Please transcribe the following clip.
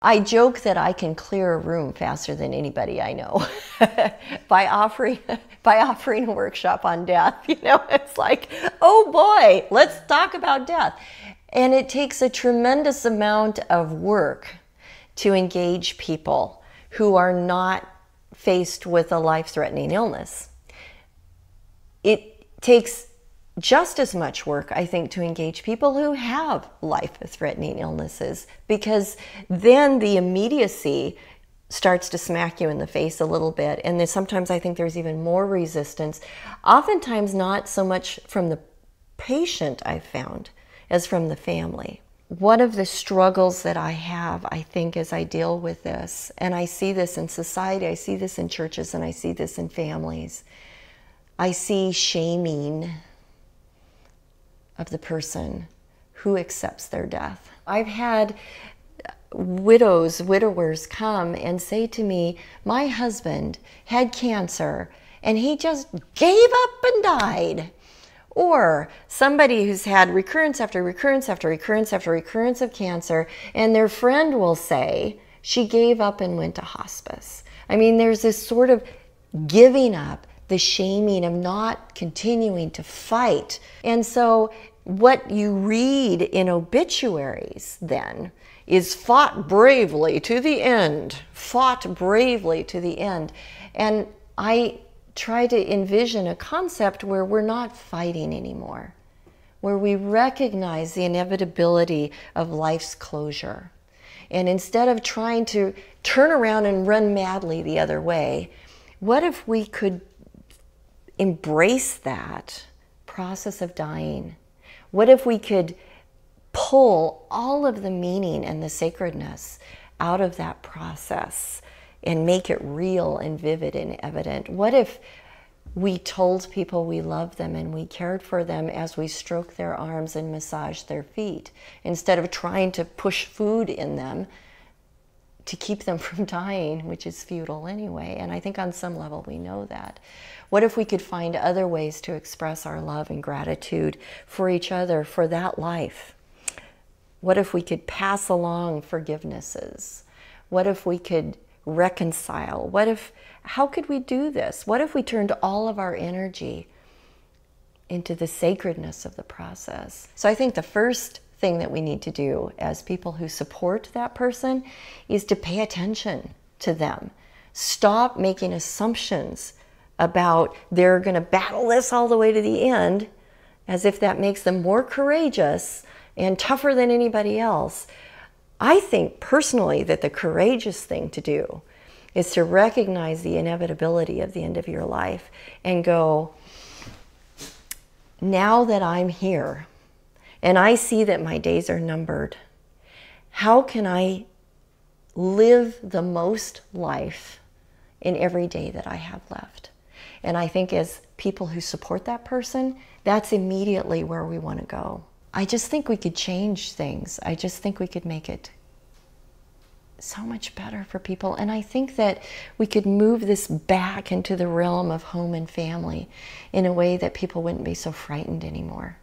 I joke that I can clear a room faster than anybody I know by offering a workshop on death. You know, it's like, oh boy, let's talk about death. And it takes a tremendous amount of work to engage people who are not faced with a life-threatening illness. It takes just as much work, I think, to engage people who have life-threatening illnesses, because then the immediacy starts to smack you in the face a little bit. And then sometimes I think there's even more resistance, oftentimes not so much from the patient, I've found, as from the family. One of the struggles that I have, I think, as I deal with this, and I see this in society, I see this in churches, and I see this in families, I see shaming of the person who accepts their death. I've had widowers come and say to me, my husband had cancer and he just gave up and died. Or somebody who's had recurrence after recurrence after recurrence after recurrence of cancer, and their friend will say she gave up and went to hospice. I mean, there's this sort of giving up, the shaming of not continuing to fight. And so what you read in obituaries then is fought bravely to the end, fought bravely to the end. And I try to envision a concept where we're not fighting anymore, where we recognize the inevitability of life's closure. And instead of trying to turn around and run madly the other way, what if we could embrace that process of dying? What if we could pull all of the meaning and the sacredness out of that process and make it real and vivid and evident? What if we told people we loved them and we cared for them as we stroked their arms and massaged their feet, instead of trying to push food in them to keep them from dying, which is futile anyway? And I think on some level we know that. What if we could find other ways to express our love and gratitude for each other, for that life? What if we could pass along forgivenesses? What if we could reconcile? How could we do this? What if we turned all of our energy into the sacredness of the process? So I think the first thing that we need to do as people who support that person is to pay attention to them. Stop making assumptions about they're going to battle this all the way to the end, as if that makes them more courageous and tougher than anybody else. I think personally that the courageous thing to do is to recognize the inevitability of the end of your life and go, now that I'm here and I see that my days are numbered, how can I live the most life in every day that I have left? And I think as people who support that person, that's immediately where we want to go. I just think we could change things. I just think we could make it so much better for people. And I think that we could move this back into the realm of home and family in a way that people wouldn't be so frightened anymore.